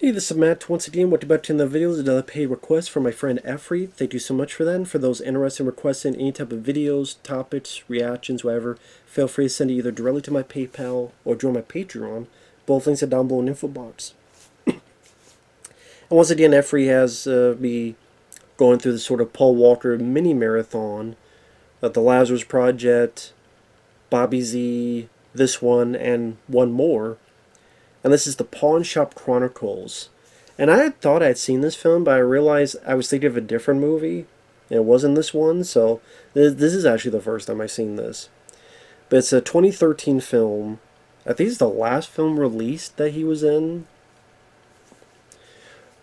Hey, this is Matt once again. What about in the videos? Another paid request from my friend Efree. Thank you so much for that. And for those interested in requesting any type of videos, topics, reactions, whatever, feel free to send it either directly to my PayPal or join my Patreon. Both links are down below in the info box. And once again, Efree has me going through the sort of Paul Walker mini marathon of the Lazarus Project, Bobby Z, this one, and one more. And this is the Pawn Shop Chronicles. And I had thought I'd seen this film, but I realized I was thinking of a different movie. And it wasn't this one, so this is actually the first time I've seen this. But it's a 2013 film. I think it's the last film released that he was in.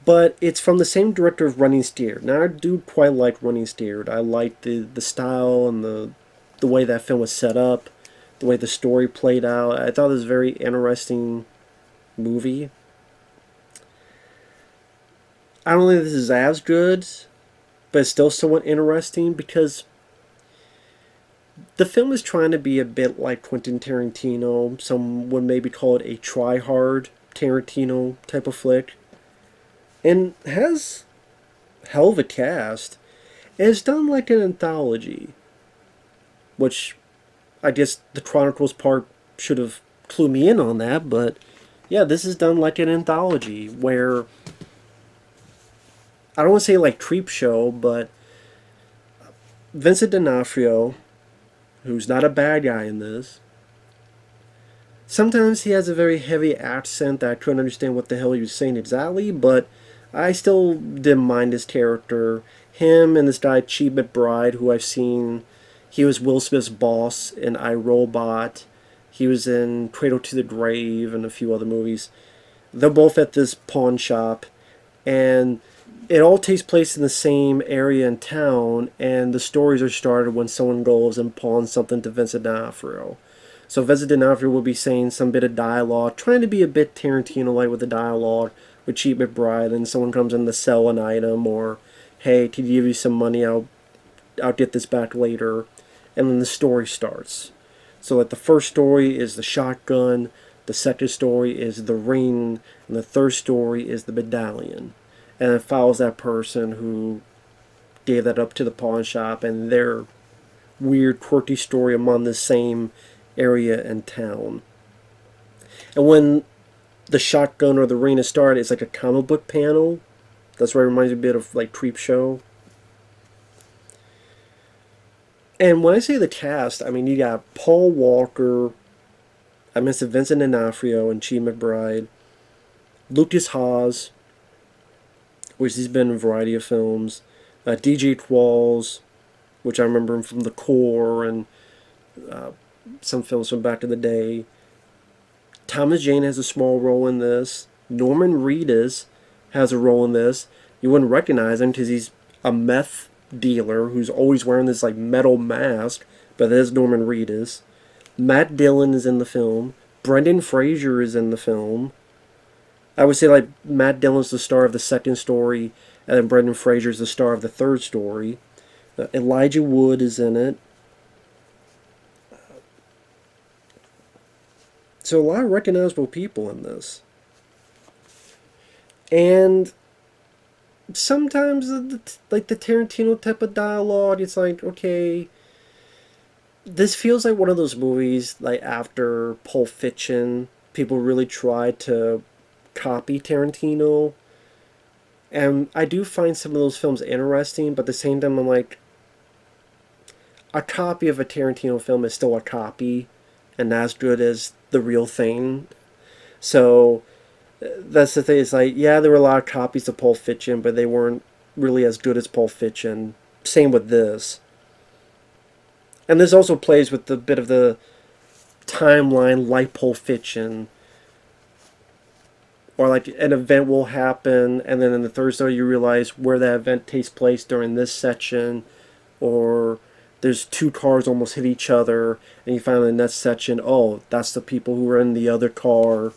But it's from the same director of Running Scared. Now, I do quite like Running Scared. I like the style and the way that film was set up, the way the story played out. I thought it was a very interesting movie. I don't think this is as good, but it's still somewhat interesting because the film is trying to be a bit like Quentin Tarantino. Some would maybe call it a try-hard Tarantino type of flick. And has hell of a cast. And it's done like an anthology, which I guess the Chronicles part should have clued me in on that, but yeah, this is done like an anthology where I don't want to say like Creep Show, but Vincent D'Onofrio, who's not a bad guy in this, sometimes he has a very heavy accent that I couldn't understand what the hell he was saying exactly, but I still didn't mind his character. Him and this guy Chi McBride, who I've seen, he was Will Smith's boss in I, Robot. He was in Cradle to the Grave and a few other movies. They're both at this pawn shop, and it all takes place in the same area in town, and the stories are started when someone goes and pawns something to Vincent D'Onofrio. So Vincent D'Onofrio will be saying some bit of dialogue, trying to be a bit Tarantino-like with the dialogue with Chi McBride, and someone comes in to sell an item, or, hey, can you give you some money, I'll get this back later, and then the story starts. So like the first story is the shotgun, the second story is the ring, and the third story is the medallion. And it follows that person who gave that up to the pawn shop and their weird, quirky story among the same area and town. And when the shotgun or the ring is started, it's like a comic book panel. That's why it reminds me a bit of like Creep Show. And when I say the cast, I mean, you got Paul Walker, I mentioned Vincent D'Onofrio and Chi McBride, Lucas Haas, which he's been in a variety of films, DJ Qualls, which I remember him from The Core and some films from back in the day. Thomas Jane has a small role in this. Norman Reedus has a role in this. You wouldn't recognize him because he's a meth dealer who's always wearing this like metal mask, but that is Norman Reedus. Matt Dillon is in the film. Brendan Fraser is in the film. I would say like Matt Dillon's the star of the second story, and then Brendan Fraser's the star of the third story. Elijah Wood is in it. So a lot of recognizable people in this. And sometimes like the Tarantino type of dialogue, it's like, okay, this feels like one of those movies like after Pulp Fiction, people really tried to copy Tarantino. And I do find some of those films interesting, but at the same time I'm like, a copy of a Tarantino film is still a copy and not as good as the real thing. So that's the thing. It's like, yeah, there were a lot of copies of Pulp Fiction, but they weren't really as good as Pulp Fiction. Same with this. And this also plays with the bit of the timeline like Pulp Fiction. Or like an event will happen, and then in the third story you realize where that event takes place during this section. Or there's two cars almost hit each other, and you find in the next section, oh, that's the people who were in the other car.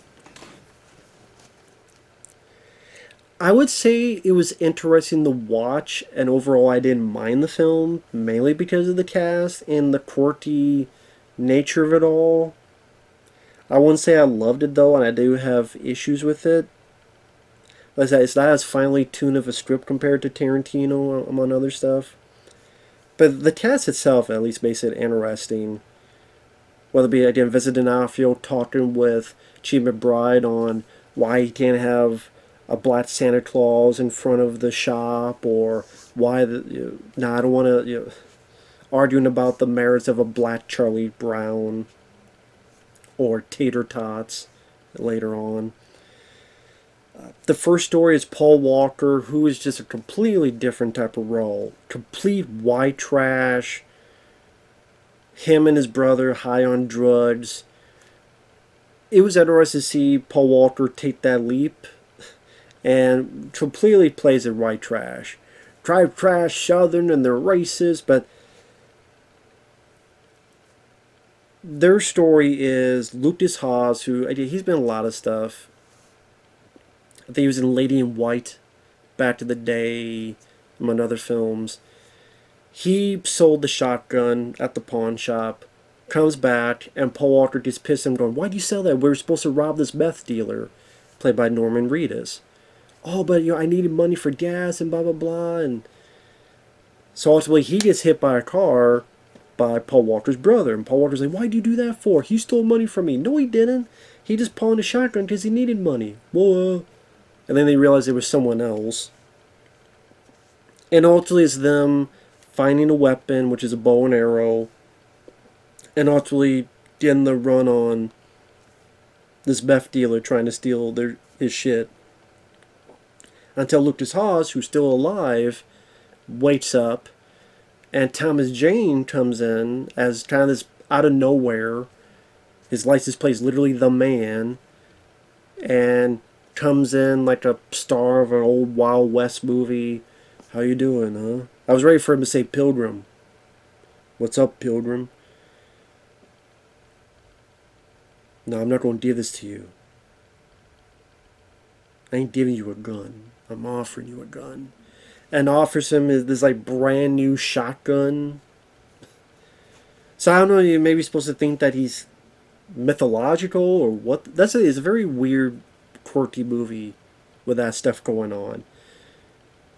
I would say it was interesting to watch, and overall I didn't mind the film, mainly because of the cast and the quirky nature of it all. I wouldn't say I loved it though, and I do have issues with it. Like I said, it's not as finely tuned of a script compared to Tarantino, among other stuff. But the cast itself at least makes it interesting. Whether it be again Vincent D'Onofrio talking with Chi McBride on why he can't have a black Santa Claus in front of the shop, or why I don't want to arguing about the merits of a black Charlie Brown or tater tots later on. The first story is Paul Walker, who is just a completely different type of role. Complete white trash. Him and his brother high on drugs. It was interesting to see Paul Walker take that leap and completely plays it white trash. Drive trash, Southern, and they're racist, but their story is Lucas Haas, who he's been in a lot of stuff. I think he was in Lady in White back in the day, among other films. He sold the shotgun at the pawn shop, comes back, and Paul Walker gets pissed at him going, "Why'd you sell that? We were supposed to rob this meth dealer," played by Norman Reedus. "Oh, but I needed money for gas and blah blah blah." And so ultimately he gets hit by a car by Paul Walker's brother. And Paul Walker's like, "Why'd you do that for? He stole money from me." "No, he didn't. He just pawned a shotgun because he needed money." "Well, and then they realize it was someone else. And ultimately it's them finding a weapon, which is a bow and arrow, and ultimately getting the run on this meth dealer trying to steal his shit. Until Lucas Haas, who's still alive, wakes up, and Thomas Jane comes in as kind of this out of nowhere. His license plate is literally The Man, and comes in like a star of an old Wild West movie. "How you doing, huh?" I was ready for him to say Pilgrim. "What's up, Pilgrim?" "No, I'm not going to give this to you. I ain't giving you a gun. I'm offering you a gun." And offers him this like brand new shotgun. So I don't know, you may be supposed to think that he's mythological or what. It's a very weird, quirky movie with that stuff going on.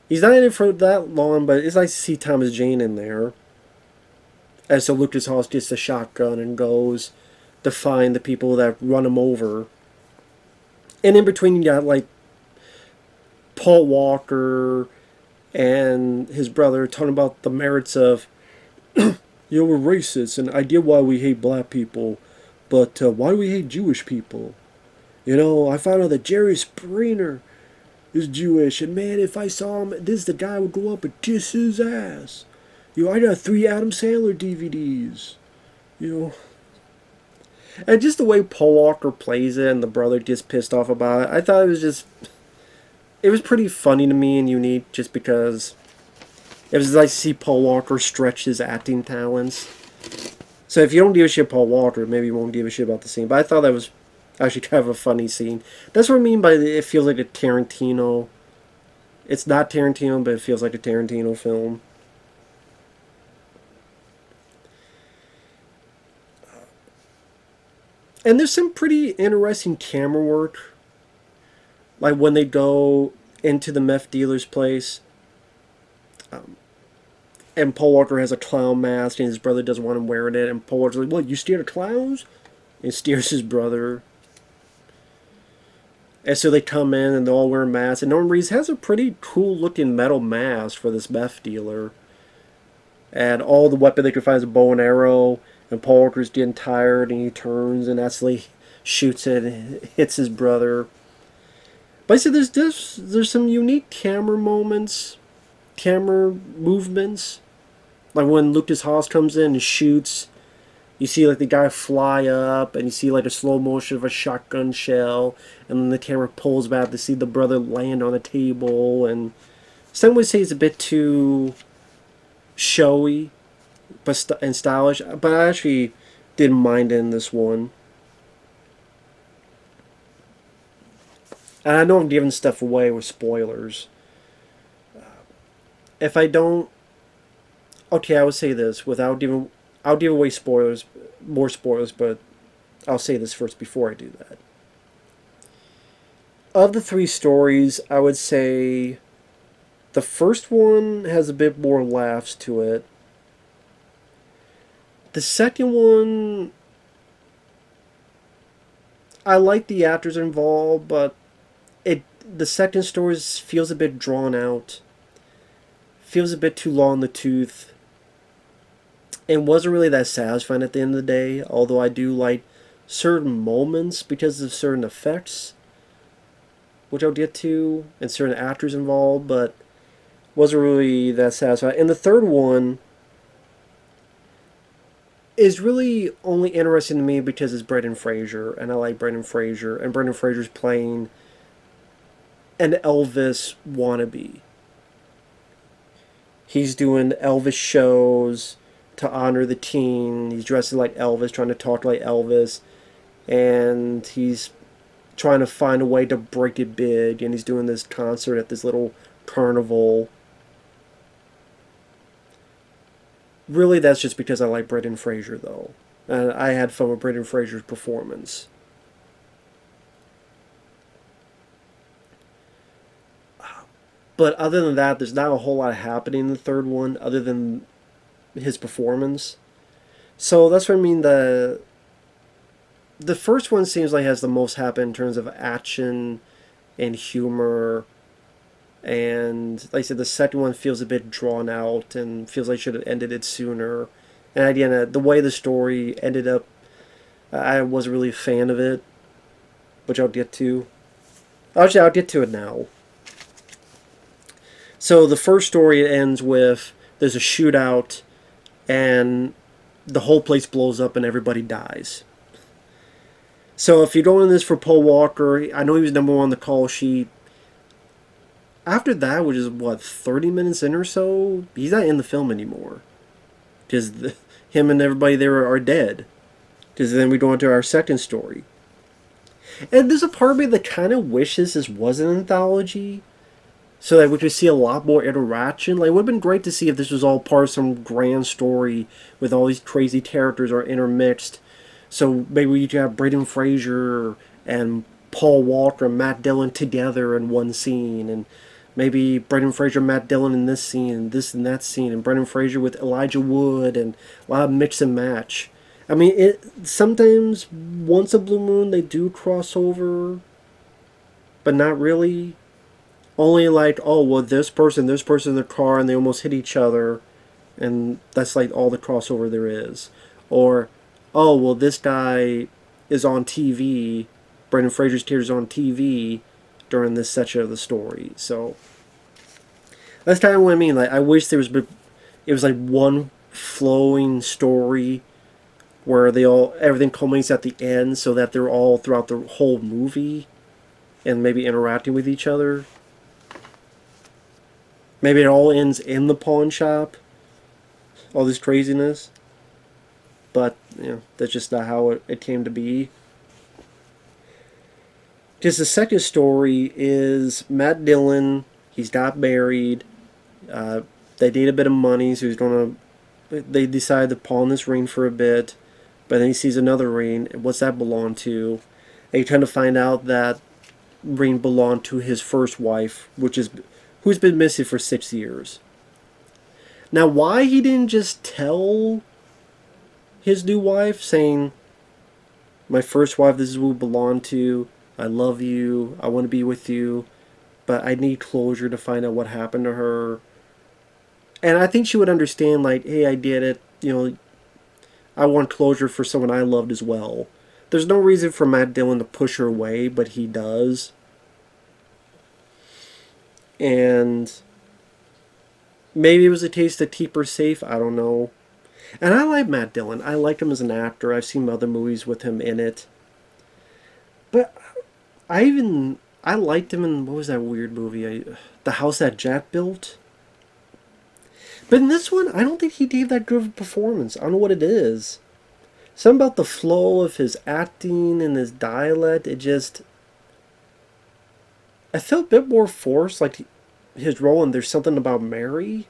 He's not in it for that long, but it's nice to see Thomas Jane in there. And so Lucas Haas gets the shotgun and goes to find the people that run him over. And in between you got like Paul Walker and his brother talking about the merits of we're racist and I get why we hate black people, but why do we hate Jewish people? I found out that Jerry Springer is Jewish, and man, if I saw him, the guy would go up and kiss his ass. I got 3 Adam Sandler DVDs. And just the way Paul Walker plays it and the brother gets pissed off about it, I thought it was pretty funny to me and unique just because it was nice to see Paul Walker stretch his acting talents. So if you don't give a shit Paul Walker, maybe you won't give a shit about the scene. But I thought that was actually kind of a funny scene. That's what I mean by it feels like a Tarantino. It's not Tarantino, but it feels like a Tarantino film. And there's some pretty interesting camera work. Like when they go into the meth dealer's place. And Paul Walker has a clown mask and his brother doesn't want him wearing it. And Paul Walker's like, "What, you scared of clowns?" And steers his brother. And so they come in and they all wear masks. And Norman Reedus has a pretty cool looking metal mask for this meth dealer. And all the weapon they can find is a bow and arrow. And Paul Walker's getting tired and he turns and actually shoots it and hits his brother. But I said there's some unique camera moments, camera movements. Like when Lucas Haas comes in and shoots, you see like the guy fly up and you see like a slow motion of a shotgun shell, and then the camera pulls back to see the brother land on a table. And some would say it's a bit too showy and stylish, but I actually didn't mind it in this one. And I know I'm giving stuff away with spoilers. If I don't, okay, I would say this without giving. I'll give away spoilers, more spoilers, but I'll say this first before I do that. Of the three stories, I would say the first one has a bit more laughs to it. The second one, I like the actors involved, but the second story feels a bit drawn out. Feels a bit too long in the tooth. It wasn't really that satisfying at the end of the day, although I do like certain moments because of certain effects, which I'll get to, and certain actors involved, but wasn't really that satisfying. And the third one is really only interesting to me because it's Brendan Fraser, and I like Brendan Fraser, and Brendan Fraser's playing an Elvis wannabe. He's doing Elvis shows to honor the teen. He's dressing like Elvis, trying to talk like Elvis, and he's trying to find a way to break it big, and he's doing this concert at this little carnival. Really, that's just because I like Brendan Fraser, though. And I had fun with Brendan Fraser's performance. But other than that, there's not a whole lot happening in the third one, other than his performance. So that's what I mean. The first one seems like it has the most happen in terms of action and humor. And like I said, the second one feels a bit drawn out and feels like I should have ended it sooner. And again, the way the story ended up, I wasn't really a fan of it, which I'll get to. Actually, I'll get to it now. So the first story ends with there's a shootout and the whole place blows up and everybody dies. So if you're going in this for Paul Walker, I know he was number one on the call sheet. After that, which is what, 30 minutes in or so, he's not in the film anymore. Because him and everybody there are dead. Because then we go into our second story. And there's a part of me that kind of wishes this was an anthology, so that we could see a lot more interaction. Like, it would have been great to see if this was all part of some grand story with all these crazy characters are intermixed. So maybe we could have Brendan Fraser and Paul Walker and Matt Dillon together in one scene, and maybe Brendan Fraser and Matt Dillon in this scene, and this and that scene, and Brendan Fraser with Elijah Wood, and a lot of mix and match. I mean, it sometimes, once a blue moon, they do cross over, but not really. Only like, oh, well, this person in the car, and they almost hit each other, and that's like all the crossover there is. Or, oh, well, this guy is on TV, Brendan Fraser's character is on TV during this section of the story. So that's kind of what I mean. Like, I wish it was like one flowing story where everything culminates at the end, so that they're all throughout the whole movie and maybe interacting with each other. Maybe it all ends in the pawn shop, all this craziness. But, that's just not how it came to be. Because the second story is Matt Dillon. He's got married. They need a bit of money, so they decide to pawn this ring for a bit. But then he sees another ring. What's that belong to? And he's trying to find out that ring belonged to his first wife, who's been missing for 6 years. Now, why he didn't just tell his new wife, saying, my first wife, this is who it belonged to, I love you, I want to be with you, but I need closure to find out what happened to her. And I think she would understand, like, hey, I did it, I want closure for someone I loved as well. There's no reason for Matt Dillon to push her away, but he does. And maybe it was a case to keep her safe, I don't know. And I like Matt Dillon. I like him as an actor. I've seen other movies with him in it. But I liked him in, what was that weird movie? The House That Jack Built? But in this one, I don't think he gave that good of a performance. I don't know what it is. Something about the flow of his acting and his dialect, I felt a bit more forced, like his role in There's Something About Mary.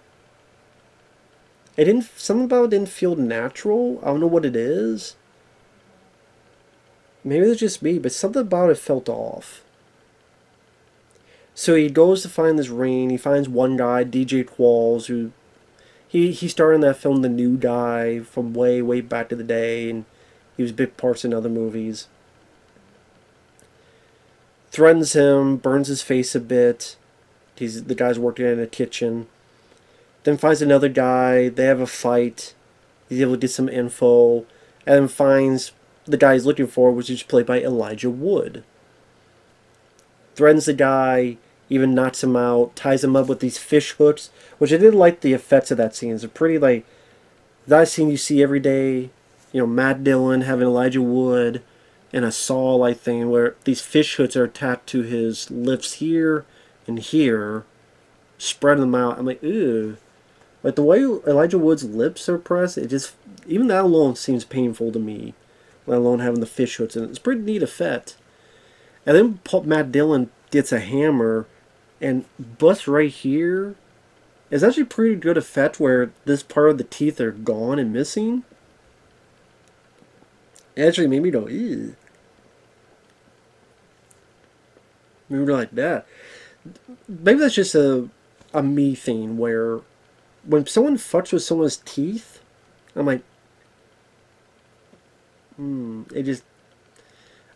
Something about it didn't feel natural. I don't know what it is. Maybe it's just me, but something about it felt off. So he goes to find this ring. He finds one guy, DJ Qualls, who he starred in that film The New Guy from way, way back to the day, and he was big parts in other movies. Threatens him, burns his face a bit. The guy's working in a kitchen. Then finds another guy. They have a fight. He's able to get some info, and then finds the guy he's looking for, which is played by Elijah Wood. Threatens the guy, even knocks him out, ties him up with these fish hooks, which I did like the effects of that scene. It's a pretty, like, that scene you see every day. You know, Matt Dillon having Elijah Wood in a saw-like thing where these fish hooks are attached to his lips here and here, spreading them out. I'm like, ew. Like, the way Elijah Wood's lips are pressed, it just, even that alone seems painful to me, let alone having the fish hooks in it. It's a pretty neat effect. And then Matt Dillon gets a hammer and busts right here. It's actually a pretty good effect where this part of the teeth are gone and missing. It actually made me go, ew. Maybe like that. Maybe that's just a me thing where when someone fucks with someone's teeth, I'm like, it just,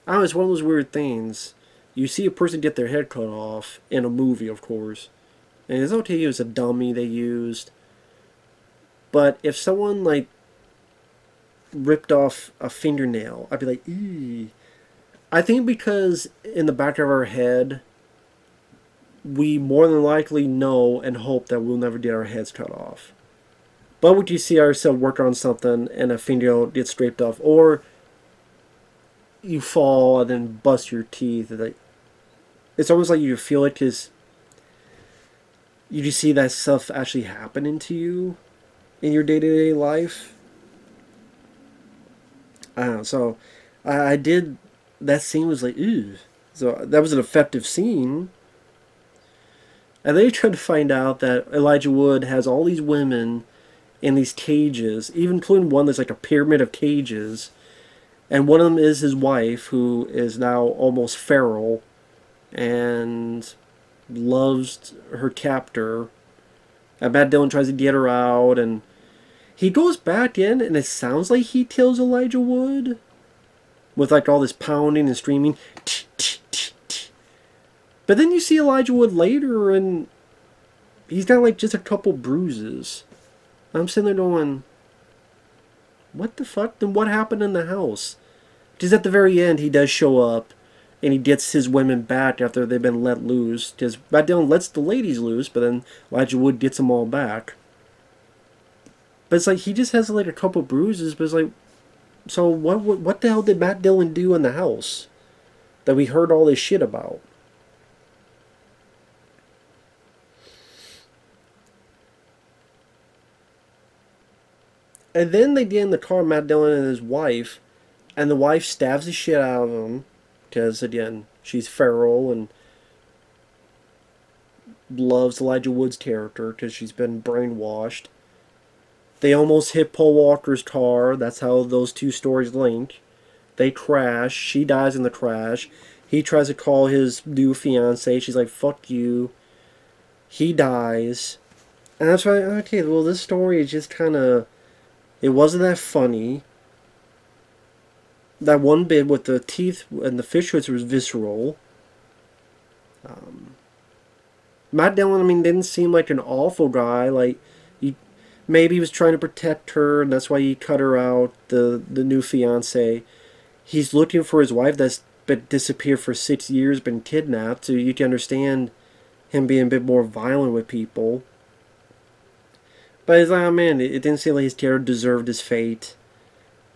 I don't know, it's one of those weird things. You see a person get their head cut off in a movie, of course, and it's okay, it was a dummy they used. But if someone, like, ripped off a fingernail, I'd be like, eee. I think because in the back of our head, we more than likely know and hope that we'll never get our heads cut off. But would you see ourselves work on something and a fingernail gets scraped off, or you fall and then bust your teeth? It's almost like you feel it because you just see that stuff actually happening to you in your day-to-day life. I don't know. So I did. That scene was like, ew. So that was an effective scene. And they tried to find out that Elijah Wood has all these women in these cages, even including one that's like a pyramid of cages. And one of them is his wife, who is now almost feral and loves her captor. And Matt Dillon tries to get her out, and he goes back in, and it sounds like he kills Elijah Wood with like all this pounding and screaming. But then you see Elijah Wood later, and he's got like just a couple bruises. I'm sitting there going, what the fuck? Then what happened in the house? Because at the very end, he does show up, and he gets his women back after they've been let loose. Because Matt Dillon lets the ladies loose, but then Elijah Wood gets them all back. But it's like, he just has like a couple bruises, but it's like, so what the hell did Matt Dillon do in the house that we heard all this shit about? And then they get in the car, Matt Dillon and his wife, and the wife stabs the shit out of him, because, again, she's feral and loves Elijah Wood's character, because she's been brainwashed. They almost hit Paul Walker's car. That's how those two stories link. They crash. She dies in the crash. He tries to call his new fiancée. She's like, fuck you. He dies. And that's why, okay, well, this story is just kind of, it wasn't that funny. That one bit with the teeth and the fish hooks was visceral. Matt Dillon, I mean, didn't seem like an awful guy. Like, maybe he was trying to protect her, and that's why he cut her out, the new fiancée. He's looking for his wife that's been disappeared for 6 years, been kidnapped, so you can understand him being a bit more violent with people. But it's like, oh man, it didn't seem like his character deserved his fate.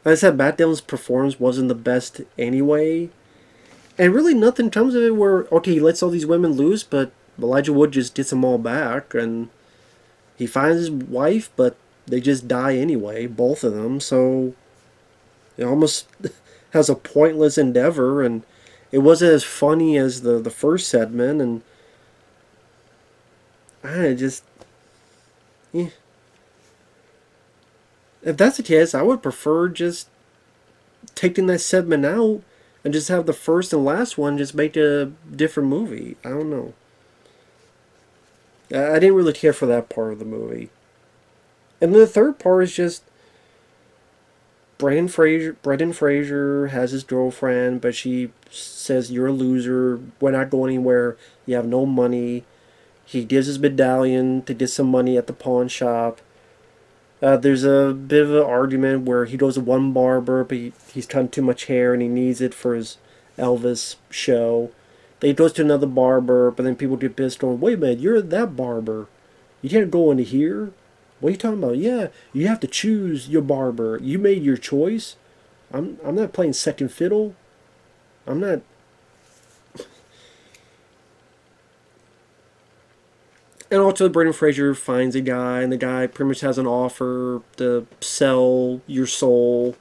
Like I said, Matt Dillon's performance wasn't the best anyway. And really nothing comes of it where, okay, he lets all these women loose, but Elijah Wood just gets them all back, and he finds his wife, but they just die anyway, both of them, so it almost has a pointless endeavor, and it wasn't as funny as the first segment, and I just, eh. If that's the case, I would prefer just taking that segment out and just have the first and last one just make a different movie. I don't know. I didn't really care for that part of the movie. And the third part is just Brendan Fraser has his girlfriend, but she says, "You're a loser. We're not going anywhere. You have no money." He gives his medallion to get some money at the pawn shop. There's a bit of an argument where he goes to one barber, but he's cutting too much hair and he needs it for his Elvis show. Then he goes to another barber, but then people get pissed on, "Wait a minute, you're that barber. You can't go into here. What are you talking about? Yeah, you have to choose your barber. You made your choice. I'm not playing second fiddle. I'm not." And also, Brendan Fraser finds a guy, and the guy pretty much has an offer to sell your soul.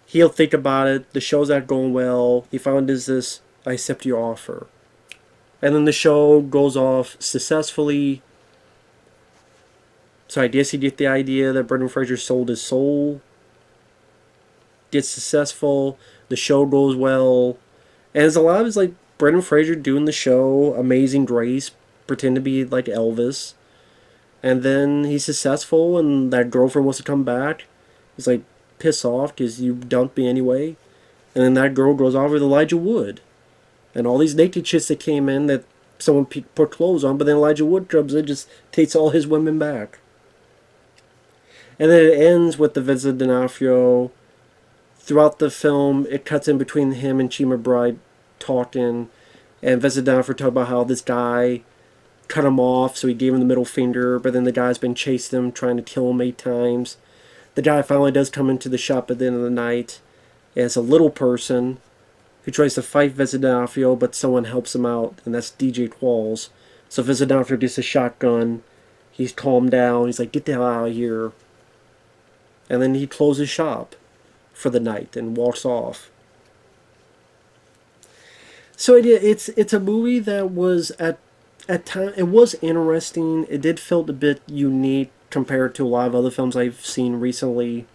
He'll think about it. The show's not going well. He finally does this, "I accept your offer." And then the show goes off successfully. So I guess you get the idea that Brendan Fraser sold his soul. Gets successful. The show goes well. And there's a lot of it's like Brendan Fraser doing the show, Amazing Grace, pretend to be like Elvis. And then he's successful and that girlfriend wants to come back. He's like, "Piss off because you dumped me anyway." And then that girl goes off with Elijah Wood. And all these naked chicks that came in that someone put clothes on, but then Elijah Wood comes in and just takes all his women back. And then it ends with the Vincent D'Onofrio. Throughout the film, it cuts in between him and Chi McBride talking. And Vincent D'Onofrio talking about how this guy cut him off, so he gave him the middle finger, but then the guy's been chasing him, trying to kill him 8 times. The guy finally does come into the shop at the end of the night. And it's a little person who tries to fight Vincent D'Onofrio, but someone helps him out, and that's DJ Qualls. So Vincent D'Onofrio gets a shotgun. He's calmed down. He's like, "Get the hell out of here." And then he closes shop for the night and walks off. So it's a movie that was at time it was interesting. It did feel a bit unique compared to a lot of other films I've seen recently.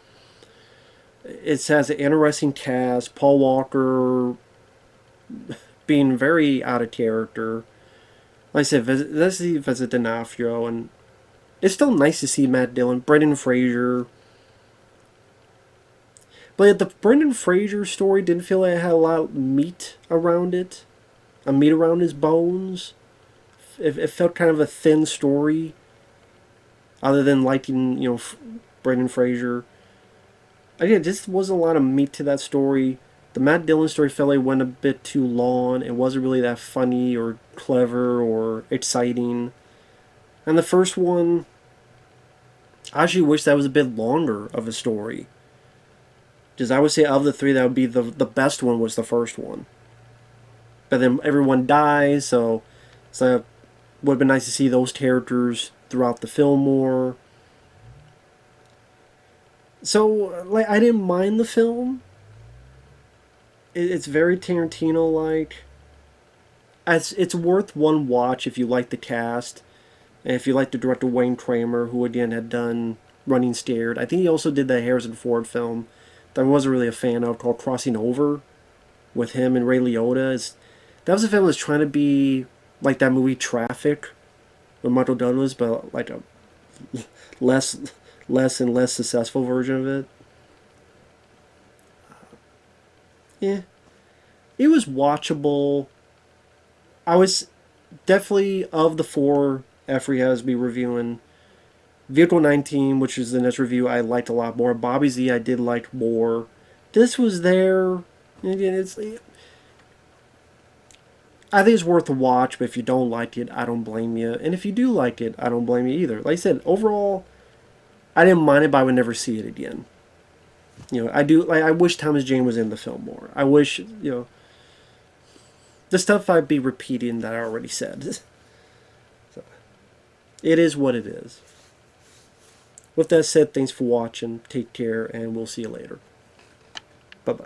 It has an interesting cast. Paul Walker being very out of character. Like I said, let's see Vincent D'Onofrio, and it's still nice to see Matt Dillon, Brendan Fraser. But the Brendan Fraser story didn't feel like it had a lot of meat around it. A meat around his bones. It felt kind of a thin story. Other than liking, Brendan Fraser. Again, just wasn't a lot of meat to that story. The Matt Dillon story felt like it went a bit too long. It wasn't really that funny or clever or exciting. And the first one, I actually wish that was a bit longer of a story. Because I would say of the 3, that would be the best one was the first one. But then everyone dies, so it would have been nice to see those characters throughout the film more. So, I didn't mind the film. It's very Tarantino-like. It's worth one watch if you like the cast. And if you like the director Wayne Kramer, who again had done Running Scared. I think he also did the Harrison Ford film that I wasn't really a fan of, called Crossing Over, with him and Ray Liotta. That was a film that was trying to be like that movie Traffic with Michael Douglas, but like a less and less successful version of it. Yeah. It was watchable. I was definitely, of the 4 Efree has me reviewing, Vehicle 19, which is the next review, I liked a lot more. Bobby Z, I did like more. This was there. Again, I think it's worth a watch, but if you don't like it, I don't blame you. And if you do like it, I don't blame you either. Like I said, overall, I didn't mind it, but I would never see it again. I wish Thomas Jane was in the film more. I wish, the stuff I'd be repeating that I already said. So, it is what it is. With that said, thanks for watching. Take care, and we'll see you later. Bye-bye.